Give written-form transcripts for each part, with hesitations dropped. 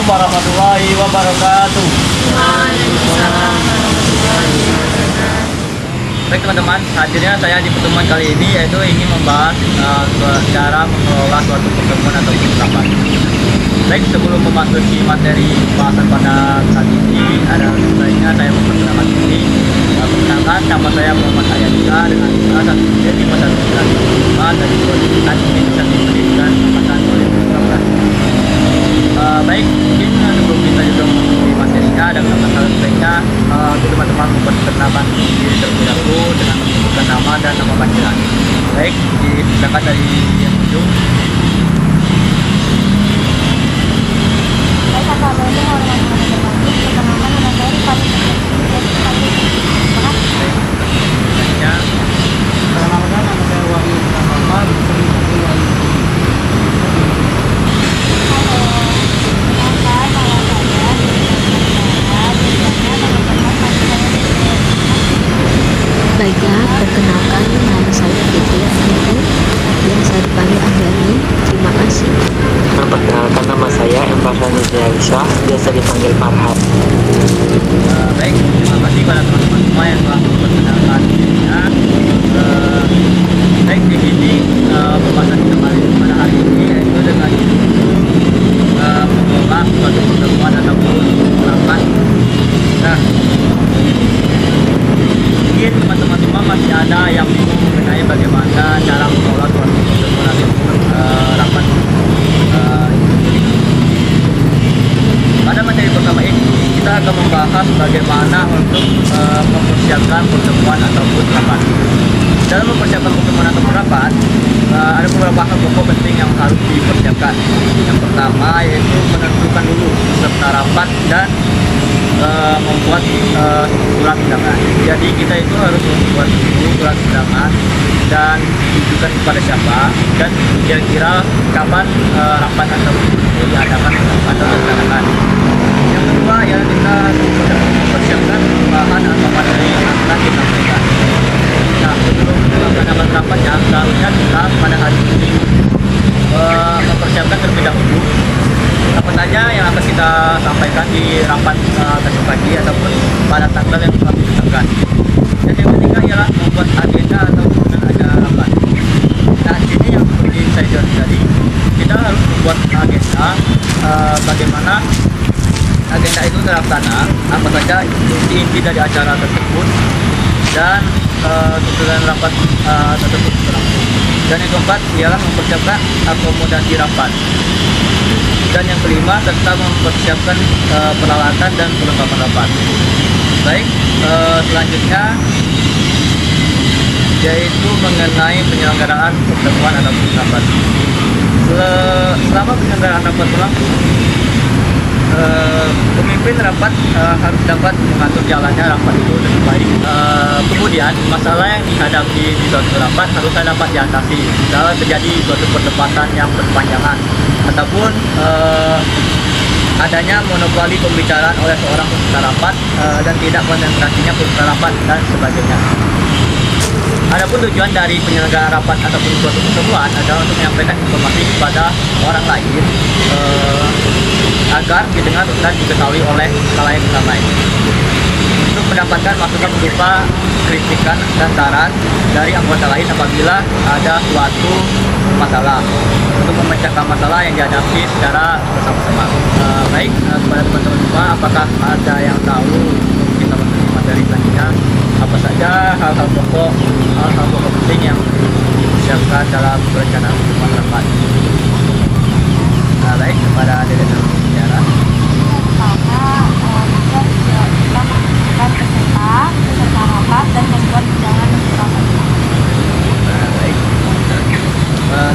Assalamualaikum warahmatullahi wabarakatuh. Waalaikumsalam warahmatullahi wabarakatuh. Baik teman-teman, hadirnya saya di pertemuan kali ini yaitu ingin membahas cara mengelola suatu pertemuan atau rapat. Baik, sebelum memasuki materi pembahasan pada kali ini, ada baiknya saya memperkenalkan diri. Perkenalkan, nama saya Muhammad Ayadika dengan salah satu dari masa dari Universitas Indonesia Pendidikan Angkatan 2019. Baik, mungkin sebelum kita juga memasuki materinya dan hal sebaiknya teman-teman memperkenalkan diri terlebih dahulu dengan menyebutkan nama dan nama panggilan. Baik, dipersilakan dari yang ujung. Assalamualaikum warahmatullahi wabarakatuh. Perkenalkan nama saya Rifani. Perkenalkan, nama saya Wahyu Muhammad. Baiklah, perkenalkan nama saya Fitri Afifu, yang saya dipanggil Anjani. Terima kasih. Perkenalkan, nama saya Emfarhan Nurdialsyah, biasa dipanggil Farhan. Baik, terima kasih pada teman-teman semua yang telah memperkenalkan dirinya. Baik, di sini pembahasan kita pada hari ini yaitu dengan mengelola suatu pertemuan ataupun rapat. Nah, mungkin teman-teman semua masih ada yang bingung mengenai bagaimana cara mengelola suatu pertemuan ataupun rapat. Pada materi pertama ini kita akan membahas bagaimana untuk mempersiapkan pertemuan ataupun rapat. Dalam mempersiapkan pertemuan ataupun rapat, ada beberapa hal pokok penting yang harus dipersiapkan. Yang pertama yaitu menentukan dulu peserta rapat dan membuat surat undangan. Jadi kita itu harus membuat dulu surat undangan dan ditujukan kepada siapa dan kira-kira kapan rapat atau diadakan atau dilaksanakan. Yang kedua ya kita mempersiapkan bahan atau materi yang akan kita berikan. Nah, sebelum melaksanakan rapatnya seharusnya kita pada hari ini mempersiapkan terlebih dahulu apa saja yang akan kita sampaikan di rapat besok pagi ataupun pada tanggal yang telah ditetapkan. Dan yang ketiga ialah membuat agenda ataupun ada rapat. Nah, ini yang seperti saya jelaskan tadi, kita harus membuat agenda bagaimana agenda itu terlaksana, apa saja inti dari acara tersebut dan tujuan rapat tersebut berlangsung. Dan yang keempat ialah mempersiapkan akomodasi rapat. Dan yang kelima serta mempersiapkan peralatan dan perlengkapan rapat. Baik, selanjutnya yaitu mengenai penyelenggaraan pertemuan ataupun rapat. Selama penyelenggaraan rapat berlangsung, pemimpin rapat harus dapat mengatur jalannya rapat itu dengan baik. Kemudian masalah yang dihadapi di suatu rapat harus dapat diatasi. Misalnya terjadi suatu perdebatan yang berkepanjangan ataupun adanya monopoli pembicaraan oleh seorang peserta rapat dan tidak konsentrasinya peserta rapat dan sebagainya. Adapun tujuan dari penyelenggaraan rapat ataupun suatu pertemuan adalah untuk menyampaikan informasi kepada orang lain agar didengar dan diketahui oleh khalayak ramai. Untuk mendapatkan masukan berupa kritikan dan saran dari anggota lain apabila ada suatu masalah untuk memecahkan masalah yang dihadapi secara bersama-sama. Baik, kepada teman-teman semua, apakah ada yang tahu kita masuk materi selanjutnya apa saja hal-hal pokok penting yang disiapkan dalam perencanaan pertemuan rapat? Baik, kepada adik dan bicara. Peserta rapat dan membuat undangan untuk rapat. Baik.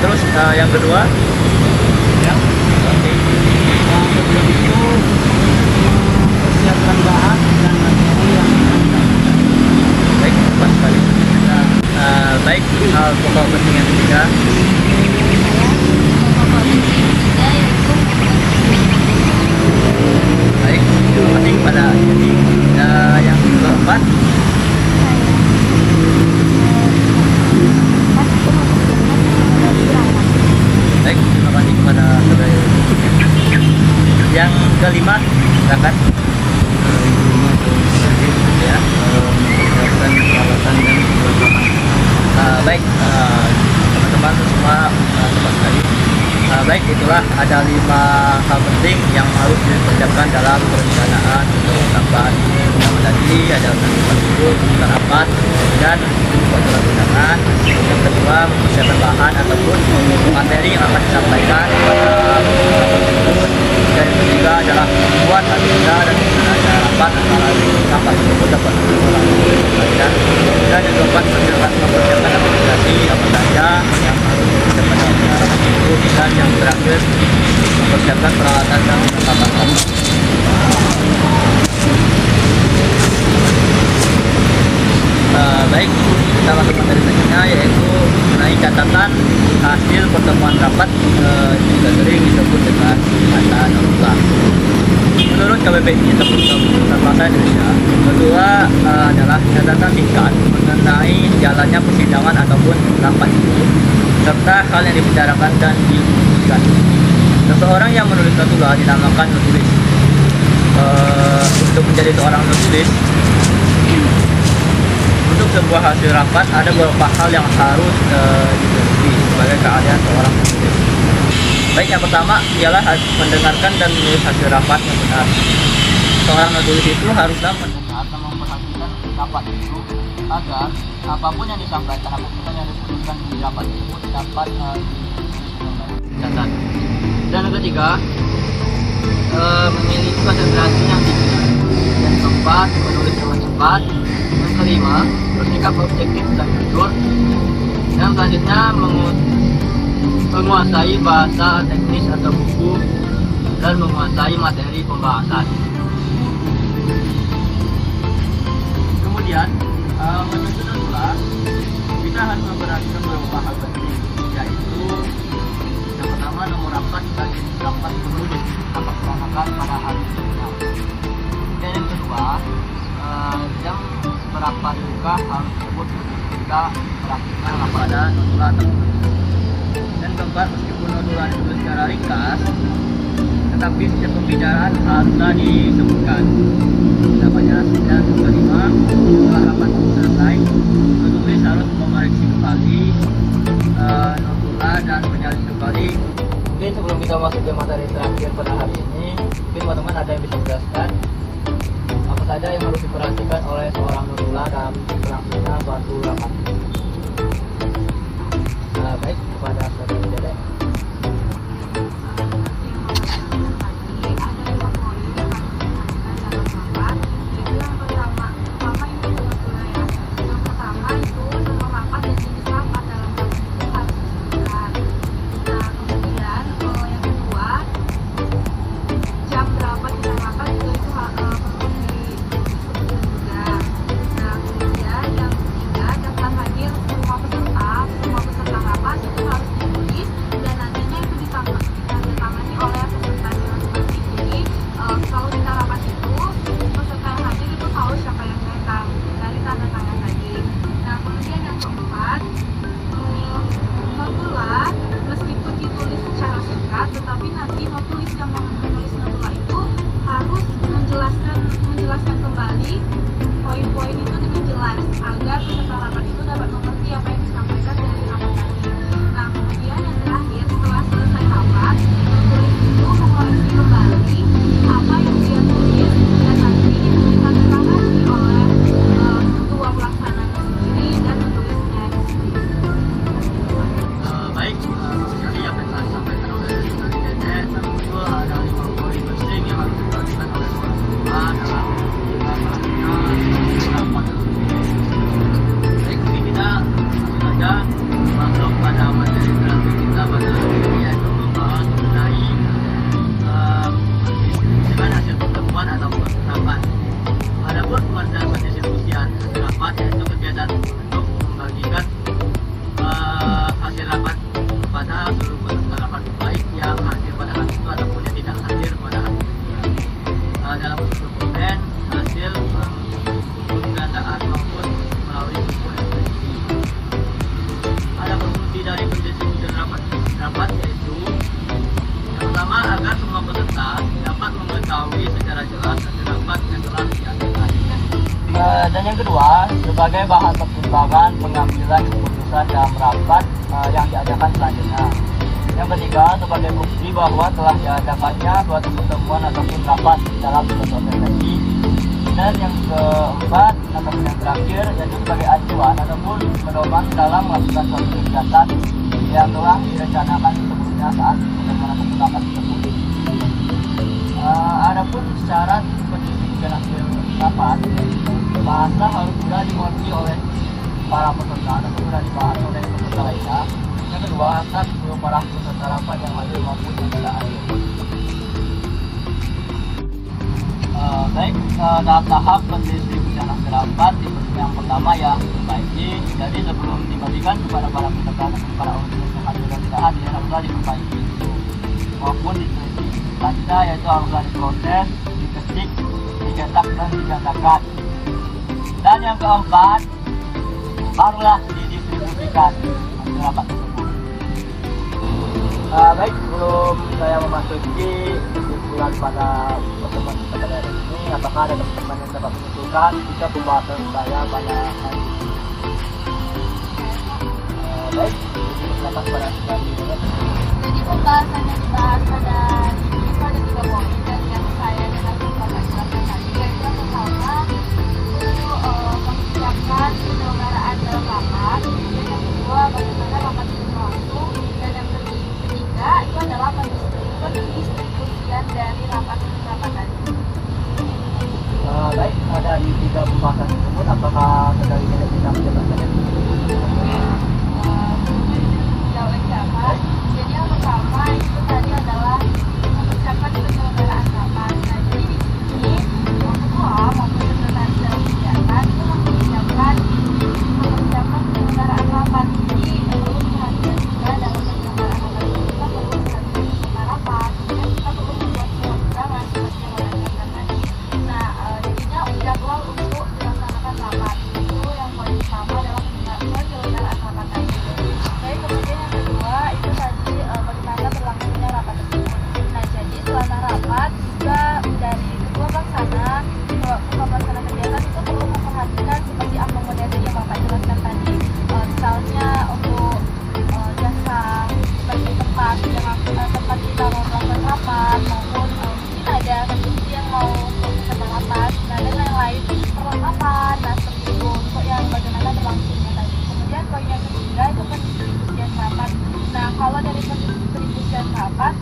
Terus yang kedua, yang oke. Yang kedua itu persiapkan bahan dan materi yang Baik, tepat sekali. Baik, hal pokok penting yang ketiga. Baik, terima kasih kepada jadi yang keempat. Baik, terima kasih kepada saudara. Yang Baik, itulah ada 5 hal penting yang harus dipersiapkan dalam perencanaan untuk rapat. Pertama tadi adalah menentukan dulu rapat dan surat undangan. Yang kedua, mempersiapkan bahan ataupun materi yang akan disampaikan pada rapat tersebut. Dan yang ketiga adalah membuat agenda dan ada rapat antara rapat tersebut dapat dilakukan. Dan yang keempat, mempersiapkan administrasi apa saja yang harus dipersiapkan dalam rapat itu. Dan yang terakhir, mempersiapkan peralatan dan tata kelola. Baik, kita masuk materi selanjutnya, yaitu mengenai catatan hasil pertemuan rapat, juga sering disebut dengan kata nota. Menurut KBBI ataupun Pusat Bahasa Indonesia, kedua adalah catatan singkat mengenai jalannya persidangan ataupun rapat itu, serta hal yang dibicarakan dan diputuskan. Seseorang yang menulis notula dinamakan notulis. Untuk menjadi seorang notulis, untuk sebuah hasil rapat ada beberapa hal yang harus dipenuhi sebagai keahlian seorang notulis. Baik, yang pertama ialah mendengarkan dan menulis hasil rapat yang benar. Seorang notulis itu haruslah mendengar dan memperhatikan rapat itu agar apapun yang disampaikan, apapun yang diputuskan di rapat tersebut dapat dicatat. Dan yang ketiga, memiliki konsentrasi yang tinggi. Yang keempat, menulis dengan cepat. Yang kelima, bersikap objektif dan jujur. Yang selanjutnya, menguasai bahasa teknis atau buku dan menguasai materi pembahasan. Kemudian, menulis notula, kita harus memperhatikan beberapa hal penting, yaitu yang pertama, nomor rapat dan rapat penulis dapat dilaksanakan pada hari sebelumnya. Dan yang kedua, yang berapa juga harus disebut ketika melakukan pada notula tersebut. Dan keempat, meskipun notula ditulis secara ringkas, tetapi setiap pembicaraan haruslah disebutkan. Namanya. Dan kelima, setelah rapat selesai, penulis harus memeriksa kembali notula dan menyalin kembali. Mungkin sebelum kita masuk ke materi terakhir pada hari ini, mungkin teman-teman ada yang bisa menjelaskan apa saja yang harus diperhatikan oleh seorang notula dalam berlangsungnya suatu rapat. Baik, kepada Saudara Dede. Menjelaskan kembali poin-poin itu dengan jelas agar peserta rapat itu dapat mengerti apa yang disampaikan dari rapat tadi. Nah, kemudian yang terakhir, setelah selesai rapat, penulis itu mengoreksi kembali apa yang dia tulis dan nanti itu ditandai oleh ketua pelaksananya sendiri dan penulisnya sendiri. Baik, jadi apa yang telah disampaikan oleh Dede, tentu ada 5 poin penting yang harus diperhatikan oleh seorang notula dalam Baik, mungkin kita langsung saja masuk pada materi terakhir kita pada hari ini, yaitu membahas mengenai dengan hasil pertemuan ataupun rapat. Adapun pengertian pendistribusian hasil rapat yaitu kegiatan untuk membagikan hasil rapat kepada seluruh peserta rapat, baik yang hadir pada hari itu ataupun yang tidak hadir pada hari itu. Dalam bentuk dokumen, hasil penggandaan maupun melalui buku ekspresi. Ada fungsi dari pendistribusian rapat yaitu yang pertama, agar semua peserta dapat mengetahui secara jelas hasil rapat yang telah diadakan. Dan yang kedua, sebagai bahan pertimbangan pengambilan keputusan dalam rapat yang diadakan selanjutnya. Yang ketiga, sebagai bukti bahwa telah diadakannya suatu pertemuan ataupun rapat dalam suatu organisasi. Dan yang keempat ataupun yang terakhir, yaitu sebagai acuan ataupun pedoman dalam melakukan suatu kegiatan yang telah direncanakan sebelumnya saat pertemuan ataupun rapat tersebut. Adapun syarat perselisihan hasil rapat, bahasa harus sudah dimengerti oleh para peserta ataupun sudah dibahas oleh peserta lainnya. Yang kedua, hak seluruh para peserta rapat yang hadir maupun yang tidak hadir. Baik, dalam tahap pendistribusian hasil rapat yang pertama ya diperbaiki. Jadi sebelum dibagikan kepada para peserta ataupun para organisasi yang hadir dan tidak hadir, haruslah diperbaiki maupun diteliti. Selanjutnya yaitu haruslah diproses, diketik, dicetak dan digandakan. Dan yang keempat, barulah didistribusikan hasil rapat tersebut. Baik, sebelum saya memasuki kesimpulan pada pertemuan kita pada hari ini, apakah ada teman-teman yang dapat menentukan jika pembahasan saya pada hari ini? Baik, jadi pendapat pada hari ini. Jadi pembahasan yang dibahas pada hari ini itu ada 3 poin dan yang saya dan Bapak jelaskan tadi, yaitu yang pertama itu mempersiapkan penyelenggaraan dalam rapat, dan yang kedua bagaimana rapat itu berlangsung, dan yang ketiga itu adalah pendistribusian dari rapat tadi. Baik, dari 3 pembahasan tersebut, apakah saudari tidak bisa menjelaskan? Jadi yang pertama itu tadi adalah mempersiapkan penyelenggaraan rapat. Nah, jadi di sini yang kedua maupun sekretaris dalam kegiatan itu mempersiapkan penyelenggaraan rapat. Jadi perlu perhatian juga dalam penyelenggaraan rapat itu kita perlu perhatian peserta rapat, dan kita perlu membuat surat undangan seperti yang dilakukan tadi. Nah, jadinya jadwal untuk dilaksanakan rapat itu yang poin pertama dalam penyelenggaraan rapat tadi. Baik, kemudian yang kedua itu tadi bagaimana berlangsungnya rapat tersebut. Nah, jadi selama rapat juga dari kedua pelaksana kegiatan itu perlu memperhatikan seperti akomodasi yang Bapak jelaskan tadi. Misalnya untuk jasa sebagai tempat kita mau melakukan rapat, maupun mungkin ada rekomendasi yang mau peserta rapat, nah dan lain-lain perlengkapan. Nah, seperti itu untuk yang bagaimana berlangsungnya tadi. Kemudian poin yang ketiga itu pendistribusian rapat. Nah, kalau dari pendistribusian rapat,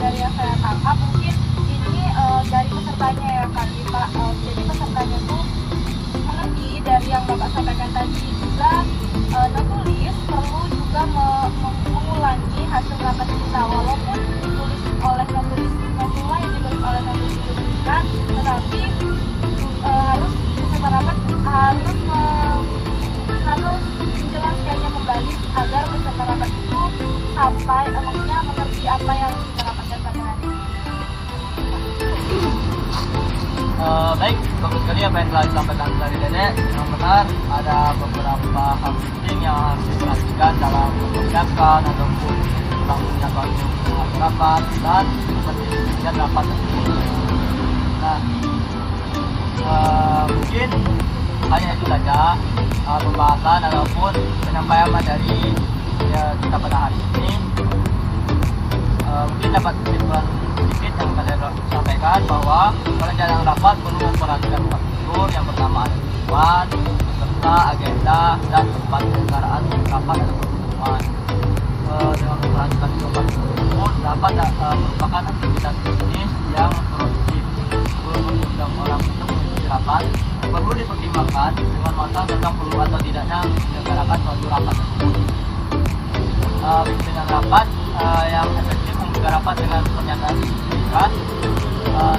dari yang saya tangkap mungkin ini dari pesertanya ya kali Pak. Jadi pesertanya tuh mengerti dari yang Bapak sampaikan tadi, juga tertulis perlu juga mengulangi hasil rapat kita, walaupun ditulis oleh penulis semula yang ditulis oleh penulis dituliskan, tetapi harus peserta rapat harus menjelaskannya kembali agar peserta rapat itu sampai maksudnya mengerti apa yang kita rapatkan pada hari ini. Baik, bagus sekali apa yang telah disampaikan dari Dedek. Yang benar, ada beberapa hal penting yang harus diperhatikan dalam mempersiapkan ataupun berlangsungnya suatu rapat dan pendistribusian rapat tersebut. Nah, mungkin hanya itu saja pembahasan ataupun penyampaian materi kita pada hari ini. Mungkin dapat kesimpulan sedikit yang saya sampaikan bahwa perencanaan rapat perlu memperhatikan faktor. Yang pertama ada tujuan, peserta, agenda, dan tempat penyelenggaraan rapat atau pertemuan. Dengan memperhatikan faktor tersebut, rapat merupakan aktivitas bisnis yang produktif. Sebelum mengundang orang untuk mengikuti rapat, perlu dipertimbangkan dengan matang tentang perlu atau tidaknya menyelenggarakan suatu rapat tersebut. Pimpinan rapat yang efektif membuka rapat dengan pernyataan singkat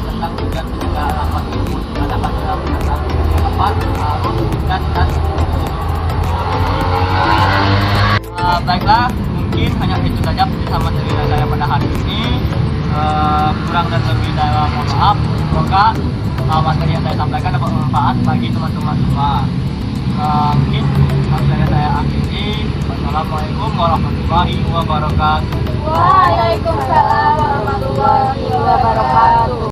tentang tujuan penyelenggaraan rapat tersebut. Dapat dalam pernyataan rapat harus singkat dan baiklah, mungkin hanya itu saja pesan materi saya pada hari ini. Kurang dan lebih saya mohon maaf. Semoga materi yang saya sampaikan dapat bermanfaat bagi teman-teman semua. Mungkin materi saya akhiri. Wassalamualaikum warahmatullahi wabarakatuh. Waalaikumsalam warahmatullahi wabarakatuh.